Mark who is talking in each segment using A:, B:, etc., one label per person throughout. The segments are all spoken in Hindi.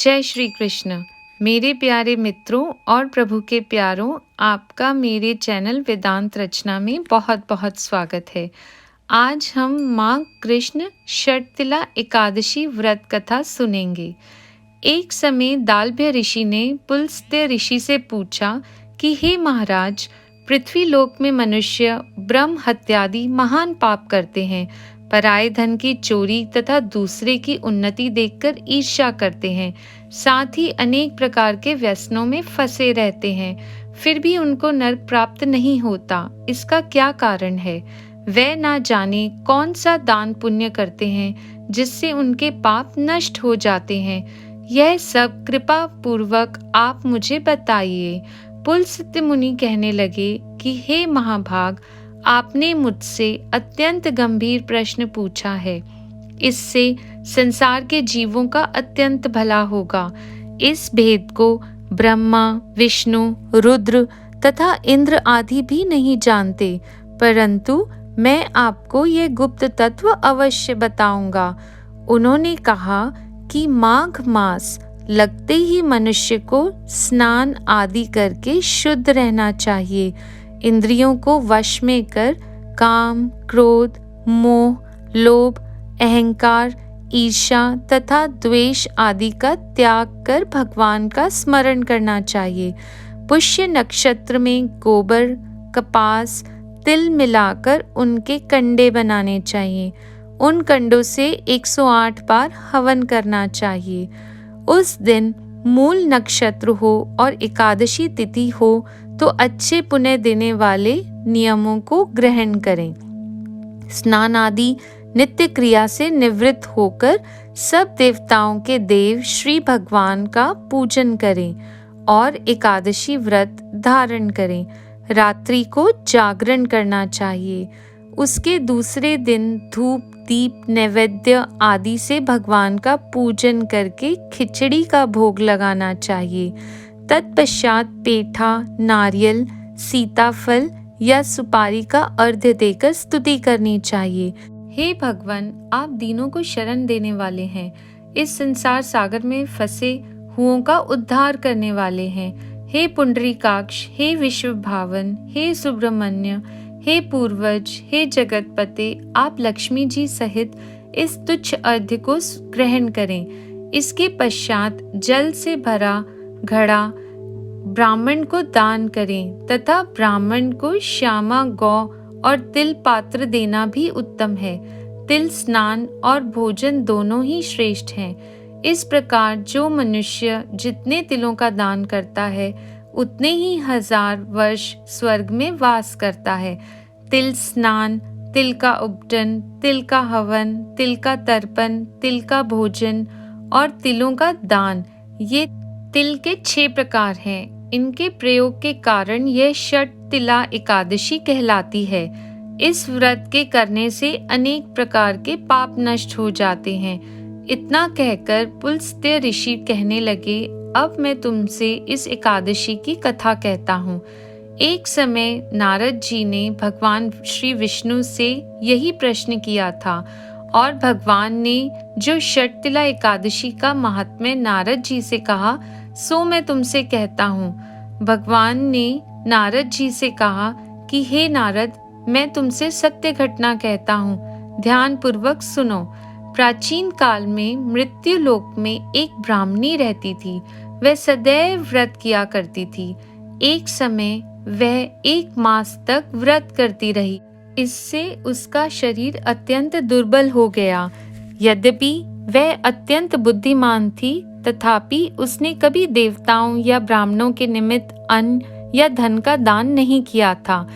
A: जय श्री कृष्ण। मेरे प्यारे मित्रों और प्रभु के प्यारों, आपका मेरे चैनल वेदांत रचना में बहुत बहुत स्वागत है। आज हम माँ कृष्ण षटतिला एकादशी व्रत कथा सुनेंगे। एक समय दालभ्य ऋषि ने पुलस्त्य ऋषि से पूछा कि हे महाराज, पृथ्वी लोक में मनुष्य ब्रह्म हत्यादि महान पाप करते हैं, पराये धन की चोरी तथा दूसरे की उन्नति देखकर ईर्ष्या करते हैं, साथ ही अनेक प्रकार के व्यसनों में फंसे रहते हैं, फिर भी उनको नरक प्राप्त नहीं होता। इसका क्या कारण है? वे ना जाने कौन सा दान पुण्य करते हैं जिससे उनके पाप नष्ट हो जाते हैं। यह सब कृपा पूर्वक आप मुझे बताइए। पुलस्त्य मुनि कहने लगे कि हे महाभाग, आपने मुझसे अत्यंत गंभीर प्रश्न पूछा है। इससे संसार के जीवों का अत्यंत भला होगा। इस भेद को ब्रह्मा, विष्णु, रुद्र तथा इंद्र आदि भी नहीं जानते, परंतु मैं आपको ये गुप्त तत्व अवश्य बताऊंगा। उन्होंने कहा कि माघ मास लगते ही मनुष्य को स्नान आदि करके शुद्ध रहना चाहिए। इंद्रियों को वश में कर काम, क्रोध, मोह, लोभ, अहंकार, ईर्ष्या तथा द्वेष आदि का त्याग कर भगवान का स्मरण करना चाहिए। पुष्य नक्षत्र में गोबर, कपास, तिल मिलाकर उनके कंडे बनाने चाहिए। उन कंडों से 108 बार हवन करना चाहिए। उस दिन मूल नक्षत्र हो और एकादशी तिथि हो तो अच्छे पुण्य देने वाले नियमों को ग्रहण करें। स्नान आदि नित्य क्रिया से निवृत्त होकर सब देवताओं के देव श्री भगवान का पूजन करें और एकादशी व्रत धारण करें। रात्रि को जागरण करना चाहिए। उसके दूसरे दिन धूप, दीप, नैवेद्य आदि से भगवान का पूजन करके खिचड़ी का भोग लगाना चाहिए। तत्पश्चात पेठा, नारियल, सीताफल या सुपारी का अर्घ्य देकर स्तुति करनी चाहिए। हे भगवान, आप दीनों को शरण देने वाले हैं, इस संसार सागर में फंसे हुओं का उद्धार करने वाले हैं। हे पुंडरीकाक्ष, हे विश्व भावन, हे सुब्रमण्य, हे पूर्वज, हे जगतपते, आप लक्ष्मी जी सहित इस तुच्छ अर्घ्य को ग्रहण करें। इसके पश्चात जल से भरा घड़ा ब्राह्मण को दान करें तथा ब्राह्मण को श्यामा गौ और तिल पात्र देना भी उत्तम है। तिल स्नान और भोजन दोनों ही श्रेष्ठ हैं। इस प्रकार जो मनुष्य जितने तिलों का दान करता है उतने ही 1000 वर्ष स्वर्ग में वास करता है। तिल स्नान, तिल का उपटन, तिल का हवन, तिल का तर्पण, तिल का भोजन और तिलों का दान, ये तिल के 6 प्रकार हैं। इनके प्रयोग के कारण यह षटतिला एकादशी कहलाती है। इस व्रत के करने से अनेक प्रकार के पाप नष्ट हो जाते हैं। इतना कहकर पुलस्त्य ऋषि कहने लगे, अब मैं तुमसे इस एकादशी की कथा कहता हूँ। एक समय नारद जी ने भगवान श्री विष्णु से यही प्रश्न किया था और भगवान ने जो षटतिला एकादशी का महात्म्य नारद जी से कहा, सो मैं तुमसे कहता हूँ। भगवान ने नारद जी से कहा कि हे नारद, मैं तुमसे सत्य घटना कहता हूँ, ध्यान पूर्वक सुनो। प्राचीन काल में मृत्यु लोक में एक ब्राह्मणी रहती थी। वह सदैव व्रत किया करती थी। एक समय वह 1 मास तक व्रत करती रही। इससे उसका शरीर अत्यंत दुर्बल हो गया। यद्यपि वह अत्यंत बुद्धिमान थी, तथापि उसने कभी देवताओं या ब्राह्मणों के निमित्त अन्न या धन का दान नहीं किया था।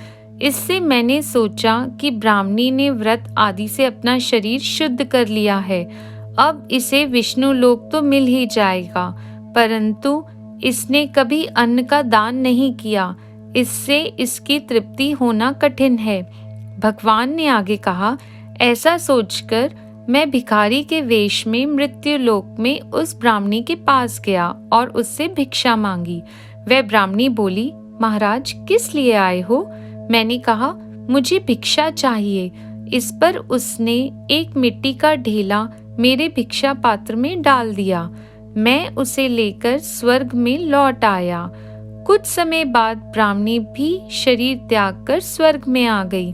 A: इससे मैंने सोचा कि ब्राह्मणी ने व्रत आदि से अपना शरीर शुद्ध कर लिया है, अब इसे विष्णु लोक तो मिल ही जाएगा, परंतु इसने कभी अन्न का दान नहीं किया, इससे इसकी तृप्ति होना कठिन है। भगवान ने आगे कहा, ऐसा सोचकर मैं भिखारी के वेश में मृत्यु लोक में उस ब्राह्मणी के पास गया और उससे भिक्षा मांगी। वह ब्राह्मणी बोली, महाराज, किस लिए आए हो? मैंने कहा, मुझे भिक्षा चाहिए। इस पर उसने एक मिट्टी का ढेला मेरे भिक्षा पात्र में डाल दिया। मैं उसे लेकर स्वर्ग में लौट आया। कुछ समय बाद ब्राह्मणी भी शरीर त्याग कर स्वर्ग में आ गई।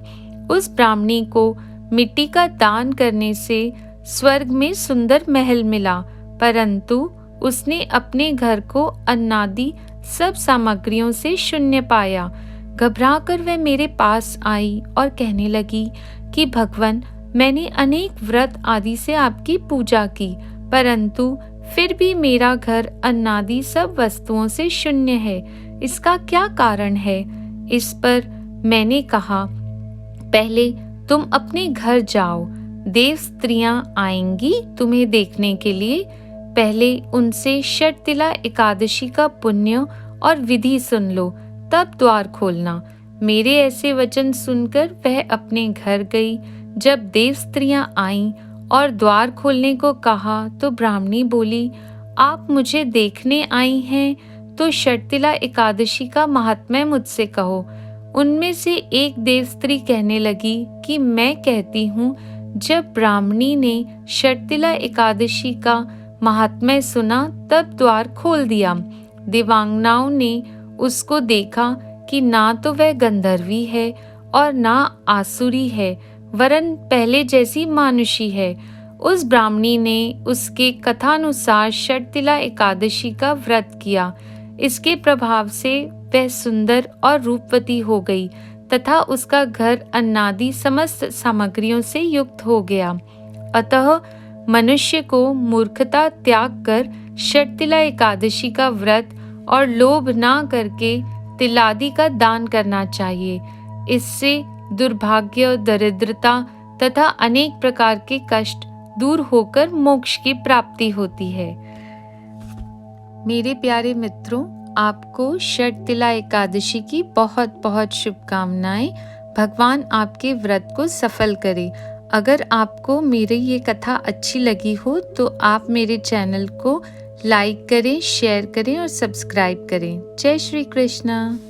A: उस ब्राह्मणी को मिट्टी का दान करने से स्वर्ग में सुंदर महल मिला, परंतु उसने अपने घर को अन्नादि सब सामग्रियों से शून्य पाया। घबराकर वह मेरे पास आई और कहने लगी कि भगवान, मैंने अनेक व्रत आदि से आपकी पूजा की, परंतु फिर भी मेरा घर अन्नादि सब वस्तुओं से शून्य है। इसका क्या कारण है? इस पर मैंने कहा, पहले तुम अपने घर जाओ, देव स्त्रियां आएंगी तुम्हें देखने के लिए। पहले उनसे षटतिला एकादशी का पुण्य और विधि सुन लो, तब द्वार खोलना। मेरे ऐसे वचन सुनकर वह अपने घर गई। जब देव स्त्रियां आईं और द्वार खोलने को कहा तो ब्राह्मणी बोली, आप मुझे देखने आई हैं तो षटतिला एकादशी का महात्म्य मुझसे कहो। उनमें से एक देव स्त्री कहने लगी कि मैं कहती हूँ, जब ब्राह्मणी ने षटतिला एकादशी का महात्म्य सुना तब द्वार खोल दिया। देवांगनाओं ने उसको देखा कि ना तो वह गंधर्वी है और ना आसुरी है, वरन पहले जैसी मानुषी है। उस ब्राह्मणी ने उसके कथानुसार षटतिला एकादशी का व्रत किया। इसके प्रभाव से वह सुंदर और रूपवती हो गई तथा उसका घर अन्नादि समस्त सामग्रियों से युक्त हो गया। अतः मनुष्य को मूर्खता त्याग कर षटतिला एकादशी का व्रत और लोभ ना करके तिलादि का दान करना चाहिए। इससे दुर्भाग्य, दरिद्रता तथा अनेक प्रकार के कष्ट दूर होकर मोक्ष की प्राप्ति होती है। मेरे प्यारे मित्रों, आपको षटतिला एकादशी की बहुत बहुत शुभकामनाएं। भगवान आपके व्रत को सफल करे। अगर आपको मेरी ये कथा अच्छी लगी हो तो आप मेरे चैनल को लाइक करें, शेयर करें और सब्सक्राइब करें। जय श्री कृष्ण।